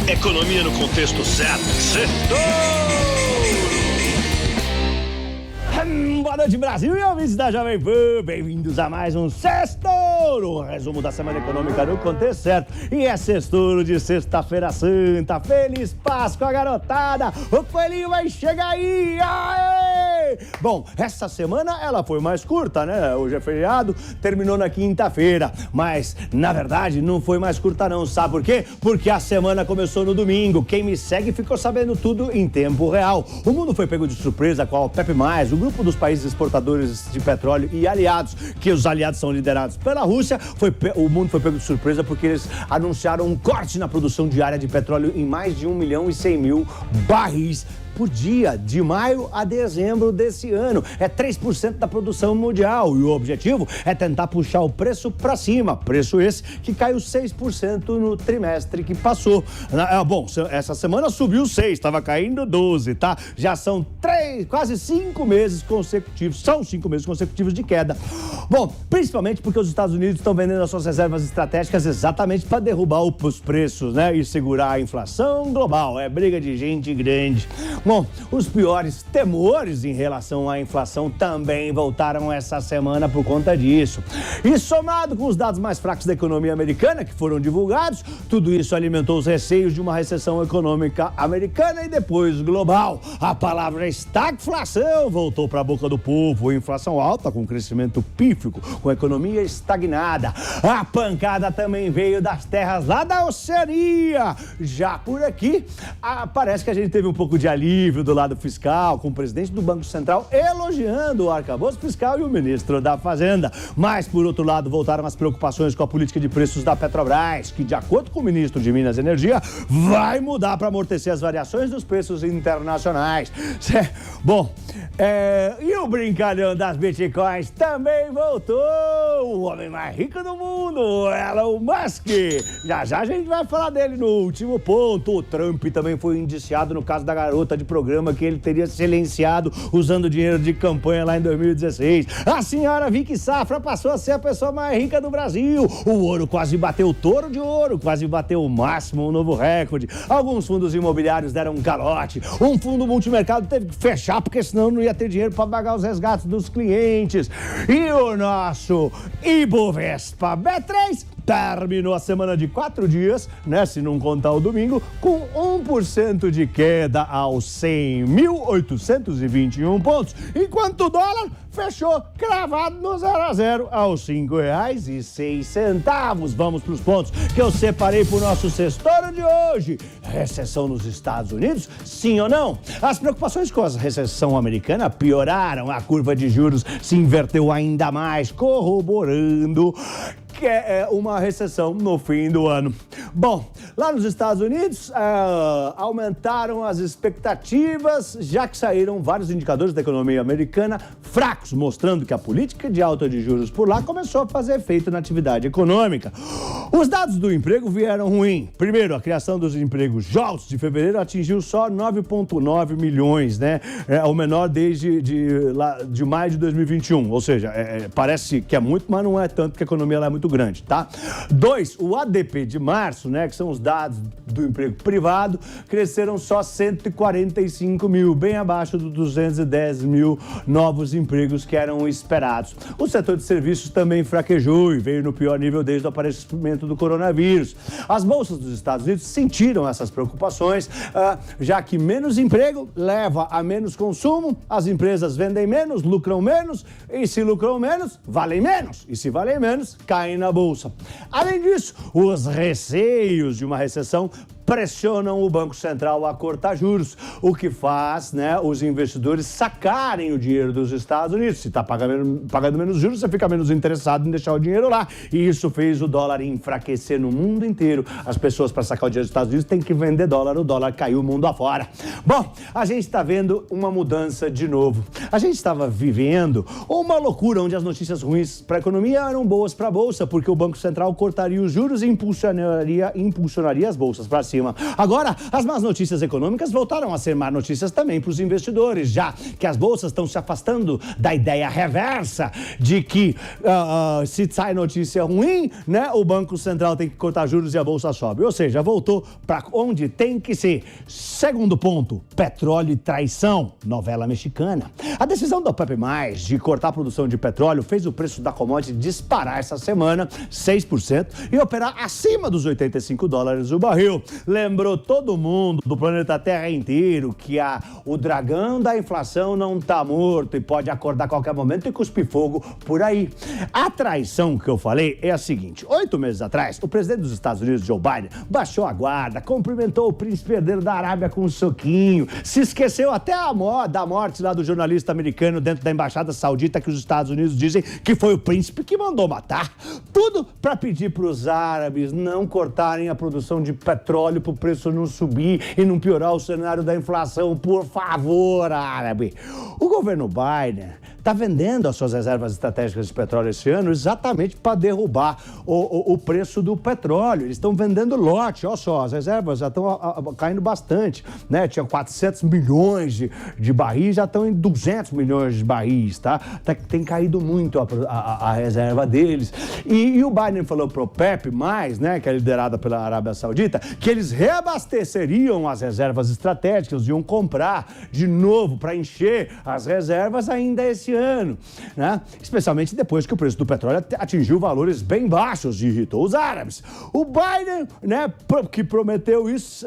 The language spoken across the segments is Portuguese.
Economia no contexto certo. Boa noite, Brasil e ouvintes da Jovem Pan. Bem-vindos a mais um Sextouro, o resumo da semana econômica no contexto certo. E é Sextouro de Sexta-feira Santa. Feliz Páscoa, garotada. O coelhinho vai chegar aí. Aê! Bom, essa semana ela foi mais curta, né? Hoje é feriado, terminou na quinta-feira. Mas, na verdade, não foi mais curta não. Sabe por quê? Porque a semana começou no domingo. Quem me segue ficou sabendo tudo em tempo real. O mundo foi pego de surpresa com a OPEP+, o grupo dos países exportadores de petróleo e aliados, que os aliados são liderados pela Rússia. O mundo foi pego de surpresa porque eles anunciaram um corte na produção diária de petróleo em mais de 1.100.000 barris por dia, de maio a dezembro desse ano. É 3% da produção mundial e o objetivo é tentar puxar o preço para cima. Preço esse que caiu 6% no trimestre que passou. Bom, essa semana subiu 6%, estava caindo 12%, tá? Já são quase 5 meses consecutivos, são 5 meses consecutivos de queda. Bom, principalmente porque os Estados Unidos estão vendendo as suas reservas estratégicas exatamente para derrubar os preços, né? E segurar a inflação global. É briga de gente grande. Bom, os piores temores em relação à inflação também voltaram essa semana por conta disso. E somado com os dados mais fracos da economia americana que foram divulgados, tudo isso alimentou os receios de uma recessão econômica americana e depois global. A palavra estagflação voltou para a boca do povo. Inflação alta com crescimento pífico, com a economia estagnada. A pancada também veio das terras lá da Oceania. Já por aqui, parece que a gente teve um pouco de alívio do lado fiscal, com o presidente do Banco Central elogiando o arcabouço fiscal e o ministro da Fazenda. Mas, por outro lado, voltaram as preocupações com a política de preços da Petrobras, que, de acordo com o ministro de Minas e Energia, vai mudar para amortecer as variações dos preços internacionais. Bom, e o brincalhão das bitcoins também voltou. O homem mais rico do mundo, Elon Musk. Já já a gente vai falar dele no último ponto. O Trump também foi indiciado no caso da garota de programa que ele teria silenciado usando dinheiro de campanha lá em 2016. A senhora Vicky Safra passou a ser a pessoa mais rica do Brasil. O ouro quase bateu o touro de ouro, quase bateu o máximo, um novo recorde. Alguns fundos imobiliários deram um calote. Um fundo multimercado teve que fechar porque senão não ia ter dinheiro para pagar os resgates dos clientes. E o nosso Ibovespa B3 terminou a semana de 4 dias, né, se não contar o domingo, com 1% de queda aos 100.821 pontos, enquanto o dólar fechou cravado no 0 a 0 aos R$ 5,06. Vamos para os pontos que eu separei para o nosso Sextouro de hoje. Recessão nos Estados Unidos, sim ou não? As preocupações com a recessão americana pioraram, a curva de juros se inverteu ainda mais, corroborando que é uma recessão no fim do ano. Bom, lá nos Estados Unidos, aumentaram as expectativas, já que saíram vários indicadores da economia americana fracos, mostrando que a política de alta de juros por lá começou a fazer efeito na atividade econômica. Os dados do emprego vieram ruim. Primeiro, a criação dos empregos JOLTS de fevereiro atingiu só 9,9 milhões, né? É o menor desde de maio de 2021. Ou seja, parece que é muito, mas não é tanto, porque a economia lá é muito grande, tá? 2, o ADP de março, né, que são os dados do emprego privado, cresceram só 145 mil, bem abaixo dos 210 mil novos empregos que eram esperados. O setor de serviços também fraquejou e veio no pior nível desde o aparecimento do coronavírus. As bolsas dos Estados Unidos sentiram essas preocupações, já que menos emprego leva a menos consumo, as empresas vendem menos, lucram menos, e se lucram menos, valem menos, e se valem menos, caem na bolsa. Além disso, os receios de uma recessão pressionam o Banco Central a cortar juros, o que faz, né, os investidores sacarem o dinheiro dos Estados Unidos. Se está pagando menos juros, você fica menos interessado em deixar o dinheiro lá. E isso fez o dólar enfraquecer no mundo inteiro. As pessoas, para sacar o dinheiro dos Estados Unidos, têm que vender dólar. O dólar caiu o mundo afora. Bom, a gente está vendo uma mudança de novo. A gente estava vivendo uma loucura onde as notícias ruins para a economia eram boas para a Bolsa, porque o Banco Central cortaria os juros e impulsionaria as bolsas para cima. cima. Agora, as más notícias econômicas voltaram a ser más notícias também para os investidores, já que as bolsas estão se afastando da ideia reversa de que se sai notícia ruim, né, o Banco Central tem que cortar juros e a bolsa sobe. Ou seja, voltou para onde tem que ser. Segundo ponto, petróleo e traição, novela mexicana. A decisão da OPEP+, de cortar a produção de petróleo fez o preço da commodity disparar essa semana 6% e operar acima dos $85 o barril. Lembrou todo mundo do planeta Terra inteiro que o dragão da inflação não está morto e pode acordar a qualquer momento e cuspir fogo por aí. A traição que eu falei é a seguinte: 8 meses atrás, o presidente dos Estados Unidos, Joe Biden, baixou a guarda, cumprimentou o príncipe herdeiro da Arábia com um soquinho, se esqueceu até da morte lá do jornalista americano dentro da embaixada saudita, que os Estados Unidos dizem que foi o príncipe que mandou matar. Tudo para pedir para os árabes não cortarem a produção de petróleo para o preço não subir e não piorar o cenário da inflação. Por favor, árabe. O governo Biden está vendendo as suas reservas estratégicas de petróleo esse ano exatamente para derrubar o preço do petróleo. Eles estão vendendo lote, olha só, as reservas já estão caindo bastante, né? Tinha 400 milhões de barris, já estão em 200 milhões de barris, tá? Tem caído muito a reserva deles. E o Biden falou pro OPEP+, né, que é liderada pela Arábia Saudita, que eles reabasteceriam as reservas estratégicas, iam comprar de novo para encher as reservas ainda esse ano, né? Especialmente depois que o preço do petróleo atingiu valores bem baixos e irritou os árabes. O Biden, né, que prometeu isso,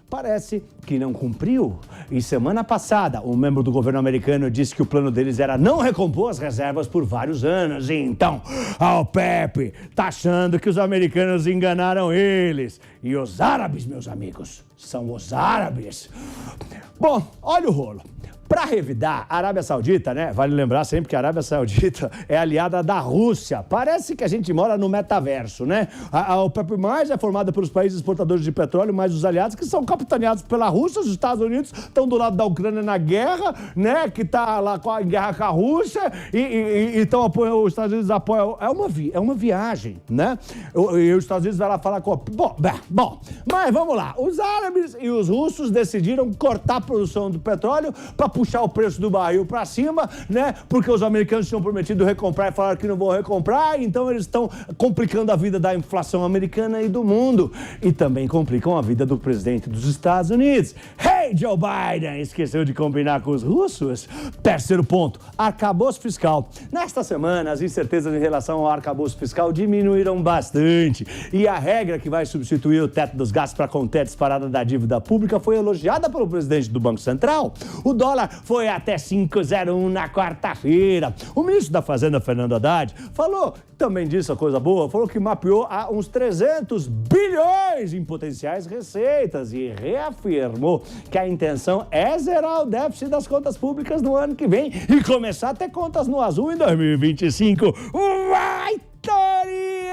parece que não cumpriu. E semana passada, um membro do governo americano disse que o plano deles era não recompor as reservas por vários anos. E então, a OPEP tá achando que os americanos enganaram eles. E os árabes, meus amigos, são os árabes. Bom, olha o rolo. Para revidar, a Arábia Saudita, né? Vale lembrar sempre que a Arábia Saudita é aliada da Rússia. Parece que a gente mora no metaverso, né? A OPEP+ é formada pelos países exportadores de petróleo, mais os aliados, que são capitaneados pela Rússia. Os Estados Unidos estão do lado da Ucrânia na guerra, né? Que tá lá em guerra com a Rússia e então apoiam, os Estados Unidos apoiam. É uma viagem, né? E os Estados Unidos vai lá falar com a... Bom, mas vamos lá. Os árabes e os russos decidiram cortar a produção do petróleo para puxar o preço do barril para cima, né? Porque os americanos tinham prometido recomprar e falaram que não vão recomprar, então eles estão complicando a vida da inflação americana e do mundo. E também complicam a vida do presidente dos Estados Unidos. Hey, Joe Biden! Esqueceu de combinar com os russos? Terceiro ponto, arcabouço fiscal. Nesta semana, as incertezas em relação ao arcabouço fiscal diminuíram bastante. E a regra que vai substituir o teto dos gastos para conter a disparada da dívida pública foi elogiada pelo presidente do Banco Central. O dólar foi até 5,01 na quarta-feira. O ministro da Fazenda, Fernando Haddad, também disse a coisa boa, falou que mapeou uns 300 bilhões em potenciais receitas e reafirmou que a intenção é zerar o déficit das contas públicas no ano que vem e começar a ter contas no azul em 2025. Vai, Torinho!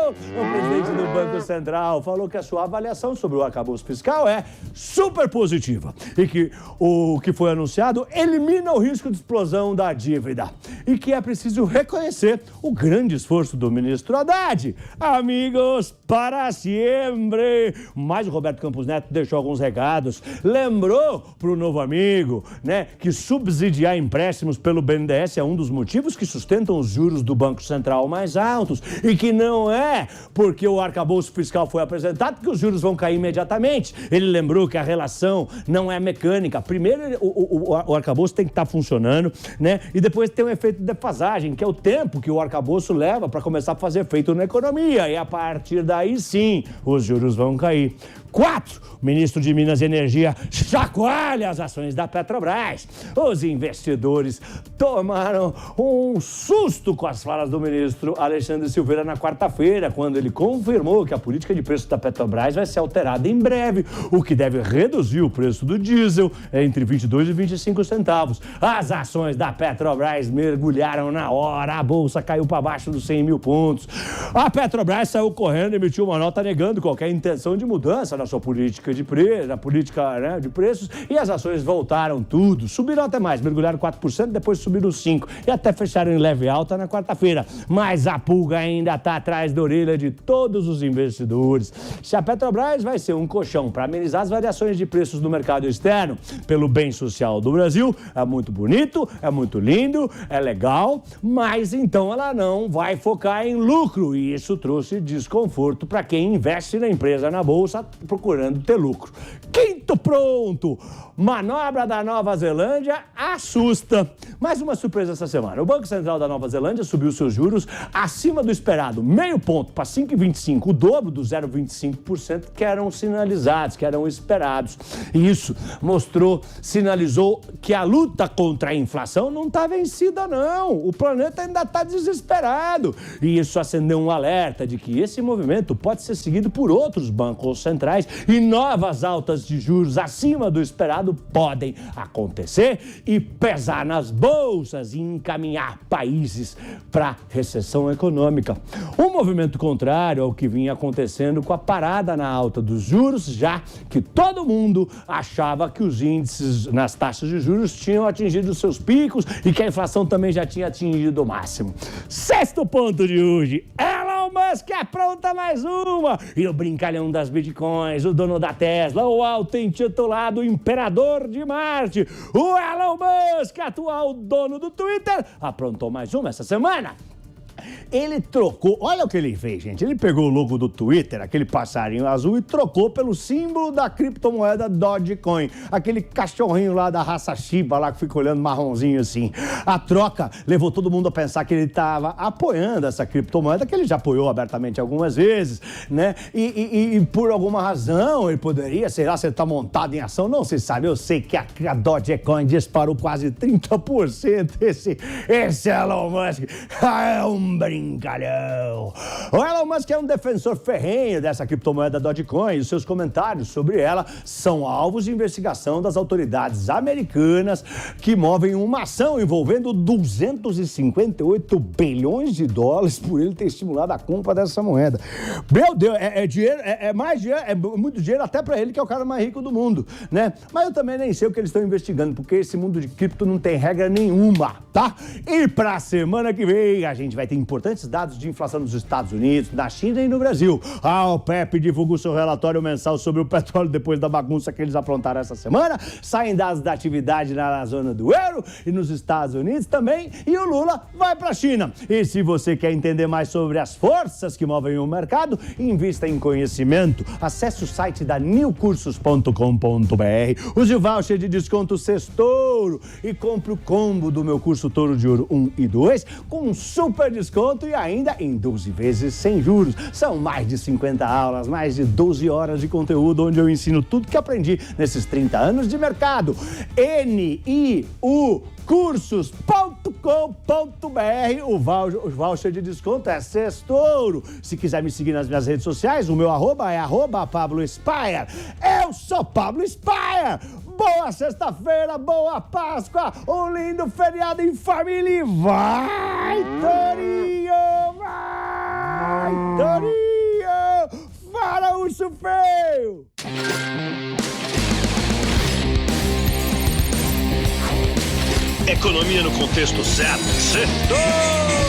O presidente do Banco Central falou que a sua avaliação sobre o arcabouço fiscal é super positiva e que o que foi anunciado elimina o risco de explosão da dívida e que é preciso reconhecer o grande esforço do ministro Haddad. Amigos, para sempre! Mas o Roberto Campos Neto deixou alguns recados. Lembrou para o novo amigo, né, que subsidiar empréstimos pelo BNDES é um dos motivos que sustentam os juros do Banco Central mais altos e que não é porque o arcabouço fiscal foi apresentado que os juros vão cair imediatamente. Ele lembrou que a relação não é mecânica. Primeiro, o arcabouço tem que estar funcionando, né? E depois tem um efeito de defasagem, que é o tempo que o arcabouço leva para começar a fazer efeito na economia. E a partir daí, sim, os juros vão cair. 4. O ministro de Minas e Energia chacoalha as ações da Petrobras. Os investidores tomaram um susto com as falas do ministro Alexandre Silveira na quarta-feira, quando ele confirmou que a política de preço da Petrobras vai ser alterada em breve, o que deve reduzir o preço do diesel entre 22 e 25 centavos. As ações da Petrobras mergulharam na hora, a bolsa caiu para baixo dos 100 mil pontos. A Petrobras saiu correndo e emitiu uma nota negando qualquer intenção de mudança na na sua política de preços, e as ações voltaram tudo. Subiram até mais, mergulharam 4%, depois subiram 5% e até fecharam em leve alta na quarta-feira. Mas a pulga ainda está atrás da orelha de todos os investidores. Se a Petrobras vai ser um colchão para amenizar as variações de preços no mercado externo pelo bem social do Brasil, é muito bonito, é muito lindo, é legal, mas então ela não vai focar em lucro, e isso trouxe desconforto para quem investe na empresa na bolsa procurando ter lucro. Quinto ponto, manobra da Nova Zelândia assusta. Mais uma surpresa essa semana. O Banco Central da Nova Zelândia subiu seus juros acima do esperado, meio ponto para 5,25%, o dobro do 0,25% que eram sinalizados, que eram esperados. E isso sinalizou que a luta contra a inflação não está vencida, não. O planeta ainda está desesperado. E isso acendeu um alerta de que esse movimento pode ser seguido por outros bancos centrais e novas altas de juros acima do esperado podem acontecer e pesar nas bolsas e encaminhar países para recessão econômica. Um movimento contrário ao que vinha acontecendo com a parada na alta dos juros, já que todo mundo achava que os índices nas taxas de juros tinham atingido seus picos e que a inflação também já tinha atingido o máximo. Sexto ponto de hoje, Elon Musk apronta mais uma. E o brincalhão das bitcoins, o dono da Tesla, o auto-intitulado imperador de Marte, o Elon Musk, atual dono do Twitter, aprontou mais uma essa semana. Ele trocou, olha o que ele fez, gente. Ele pegou o logo do Twitter, aquele passarinho azul, e trocou pelo símbolo da criptomoeda Dogecoin, aquele cachorrinho lá da raça Shiba, lá que fica olhando marronzinho assim. A troca levou todo mundo a pensar que ele estava apoiando essa criptomoeda, que ele já apoiou abertamente algumas vezes, né? E por alguma razão ele poderia, sei lá, se ele está montado em ação, não se sabe. Eu sei que a Dogecoin disparou quase 30%. Esse Elon Musk é um brincalhão. O Elon Musk é um defensor ferrenho dessa criptomoeda Dogecoin e os seus comentários sobre ela são alvos de investigação das autoridades americanas que movem uma ação envolvendo 258 bilhões de dólares por ele ter estimulado a compra dessa moeda. Meu Deus, dinheiro, mais dinheiro, é muito dinheiro até para ele, que é o cara mais rico do mundo, né? Mas eu também nem sei o que eles estão investigando, porque esse mundo de cripto não tem regra nenhuma, tá? E pra semana que vem a gente vai ter importantes dados de inflação nos Estados Unidos, na China e no Brasil. A OPEP divulga o seu relatório mensal sobre o petróleo depois da bagunça que eles aprontaram essa semana. Saem dados da atividade na zona do euro e nos Estados Unidos também. E o Lula vai para a China. E se você quer entender mais sobre as forças que movem o mercado, invista em conhecimento. Acesse o site da newcursos.com.br, use o voucher de desconto Sextouro e compre o combo do meu curso Touro de Ouro 1 e 2 com um super desconto e ainda em 12 vezes sem juros. São mais de 50 aulas, mais de 12 horas de conteúdo onde eu ensino tudo que aprendi nesses 30 anos de mercado. niucursos.com.br, o voucher de desconto é Sextouro. Se quiser me seguir nas minhas redes sociais, o meu arroba é @PabloSpire. Eu sou Pablo Spire. Boa sexta-feira, boa Páscoa, um lindo feriado em família. Vai, Torinho! Vai, Torinho! Fala, urso feio! Economia no contexto certo. Sextou!